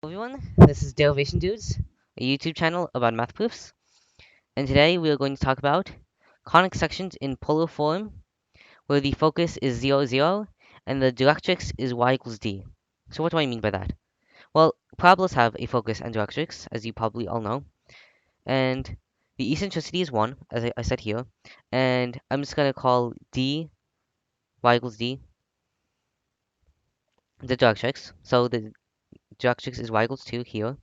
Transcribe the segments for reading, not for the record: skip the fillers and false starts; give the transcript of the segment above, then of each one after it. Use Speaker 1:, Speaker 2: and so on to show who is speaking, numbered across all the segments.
Speaker 1: Everyone, this is Derivation Dudes, a YouTube channel about math proofs, and today we are going to talk about conic sections in polar form where the focus is 0, 0, and the directrix is y equals d. So what do I mean by that? Well, parabolas have a focus and directrix, as you probably all know, and the eccentricity is 1, as I said here, and I'm just going to call d y equals d the directrix, so the directrix is y equals 2 here.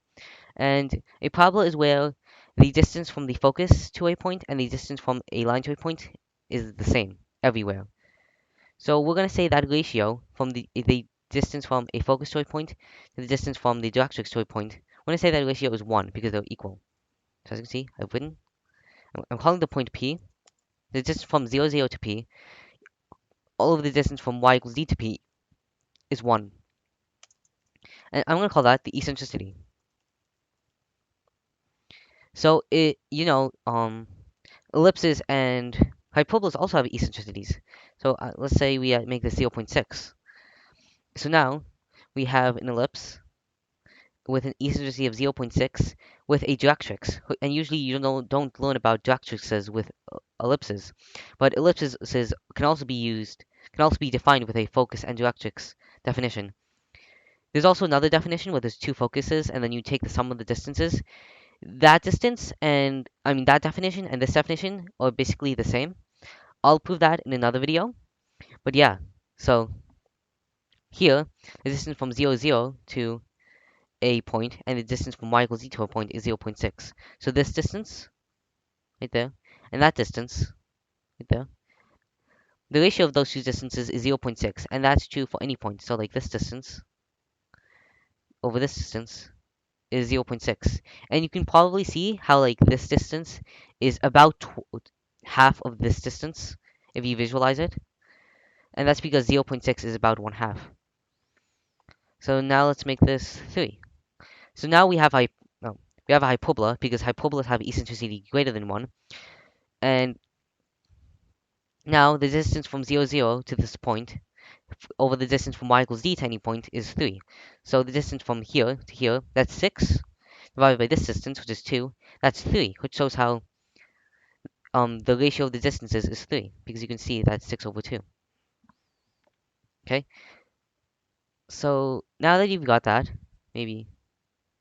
Speaker 1: And a parabola is where the distance from the focus to a point and the distance from a line to a point is the same everywhere. So we're going to say that ratio from the distance from a focus to a point to the distance from the directrix to a point, we're going to say that ratio is 1 because they're equal. So as you can see, I'm calling the point P. The distance from 0, 0 to P, all of the distance from y equals d to P is 1. And I'm going to call that the eccentricity. So ellipses and hyperbolas also have eccentricities. So let's say we make this 0 0.6. So now we have an ellipse with an eccentricity of 0 0.6 with a directrix. And usually you don't learn about directrixes with ellipses, but ellipses can also be defined with a focus and directrix definition. There's also another definition where there's two focuses and then you take the sum of the distances. That distance and that definition and this definition are basically the same. I'll prove that in another video. But yeah, so here, the distance from 0, 0 to a point and the distance from y equals z to a point is 0 0.6. So this distance, right there, and that distance, right there, the ratio of those two distances is 0 0.6, and that's true for any point. So like this distance over this distance is 0 0.6. And you can probably see how like this distance is about half of this distance if you visualize it. And that's because 0 0.6 is about 1/2. So now let's make this 3. So now we have a hyperbola because hyperbolas have eccentricity greater than 1. And now the distance from 0, 0 to this point over the distance from y equals d to any point is 3. So the distance from here to here, that's 6, divided by this distance, which is 2, that's 3, which shows how the ratio of the distances is 3, because you can see that's 6 over 2. Okay, so now that you've got that, maybe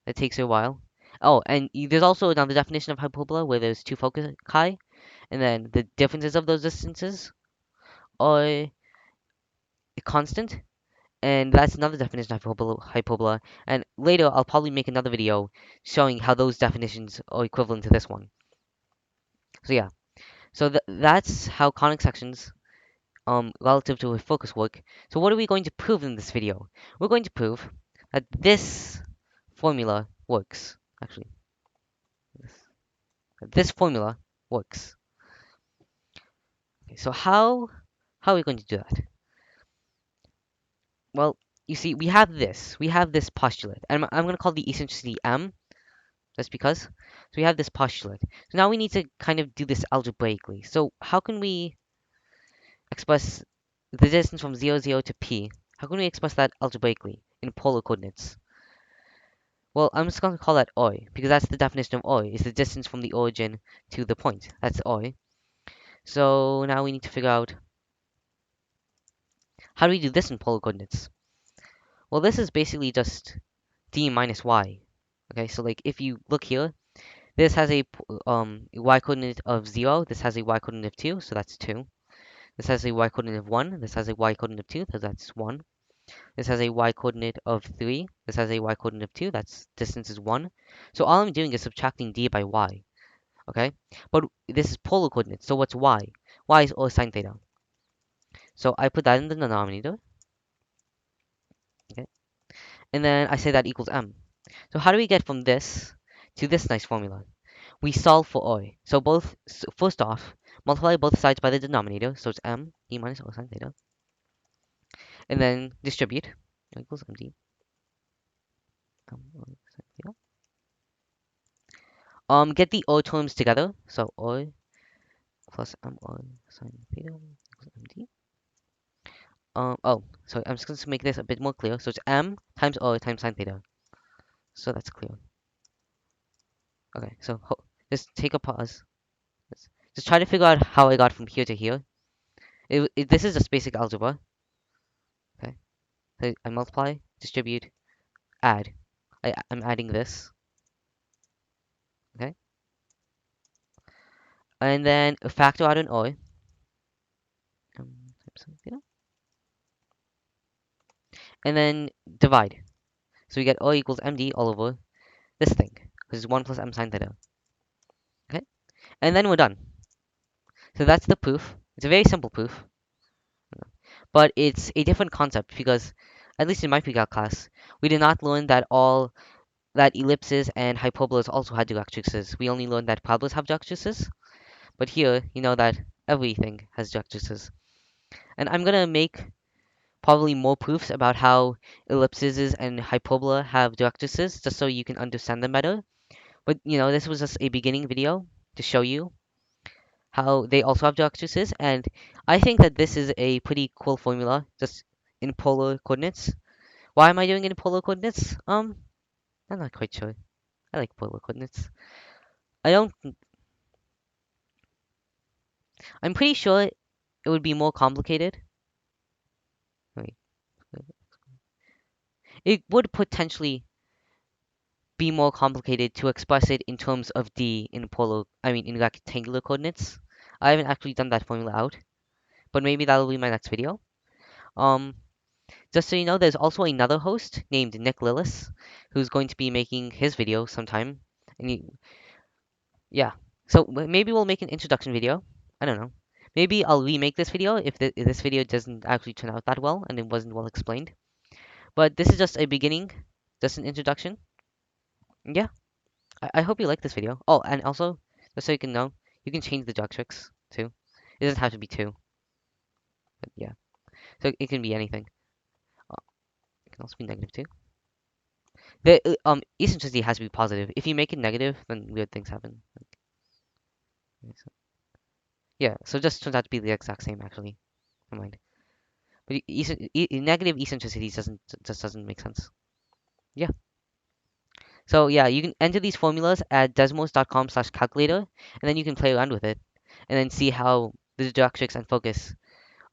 Speaker 1: that takes a while. Oh, and there's also another definition of hyperbola where there's two foci, and then the differences of those distances are constant, and that's another definition of hyperbola. And later, I'll probably make another video showing how those definitions are equivalent to this one. So yeah, so that's how conic sections relative to a focus work. So what are we going to prove in this video? We're going to prove that this formula works. Actually, this formula works. Okay, so how are we going to do that? Well, you see, we have this postulate, and I'm going to call the eccentricity m, just because. So we have this postulate. So now we need to kind of do this algebraically. So how can we express the distance from 0, 0 to p? How can we express that algebraically in polar coordinates? Well, I'm just going to call that oi, because that's the definition of oi, is the distance from the origin to the point. That's oi. So now we need to figure out, how do we do this in polar coordinates? Well, this is basically just d minus y. Okay, so like if you look here, this has a y coordinate of 0, this has a y coordinate of 2, so that's 2. This has a y coordinate of 1, this has a y coordinate of 2, so that's 1. This has a y coordinate of 3, this has a y coordinate of 2, that's distance is 1. So all I'm doing is subtracting d by y, okay? But this is polar coordinates, so what's y? Y is all sine theta. So I put that in the denominator, okay? And then I say that equals m. So how do we get from this to this nice formula? We solve for oi. So first off, multiply both sides by the denominator, so it's m d minus o sine theta, and then distribute equals md m o sine theta. Get the o terms together, so oi plus m o sine theta equals md. Oh, so I'm just going to make this a bit more clear. So it's m times o times sine theta. so that's clear. Okay, so just take a pause. Just try to figure out how I got from here to here. This is just basic algebra. Okay, so I multiply, distribute, add. I'm adding this. Okay, and then factor out an O. Yeah. And then divide. So we get O equals MD all over this thing, which is 1 plus M sine theta. Okay, and then we're done. So that's the proof. It's a very simple proof, but it's a different concept because, at least in my pre-calc class, we did not learn that ellipses and hyperbolas also had directrices. We only learned that parabolas have directrices, but here you know that everything has directrices. And I'm gonna make probably more proofs about how ellipses and hyperbola have directrices, just so you can understand them better. But this was just a beginning video to show you how they also have directrices, and I think that this is a pretty cool formula, just in polar coordinates. Why am I doing it in polar coordinates? I'm not quite sure. I like polar coordinates. I don't. I'm pretty sure it would be more complicated. Wait, it would potentially be more complicated to express it in terms of d in polar. I mean, in rectangular coordinates. I haven't actually done that formula out, but maybe that'll be my next video. Um, Just so you know, there's also another host named Nick Lillis who's going to be making his video sometime. And yeah, so maybe we'll make an introduction video. I don't know. Maybe I'll remake this video if this video doesn't actually turn out that well and it wasn't well explained. But this is just a beginning, just an introduction. Yeah, I hope you like this video. Oh, and also, just so you can know, you can change the directrix too. It doesn't have to be 2, but yeah. So it can be anything. Uh, it can also be -2. The eccentricity has to be positive. If you make it negative, then weird things happen. Yeah, so it just turns out to be the exact same actually. Never mind. But negative eccentricities doesn't make sense. Yeah. So yeah, you can enter these formulas at desmos.com/calculator, and then you can play around with it, and then see how the directrix and focus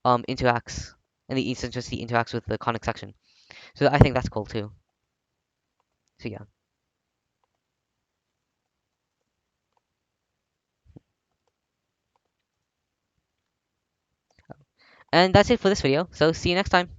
Speaker 1: interacts, and the eccentricity interacts with the conic section. So I think that's cool too. So yeah. And that's it for this video. So see you next time.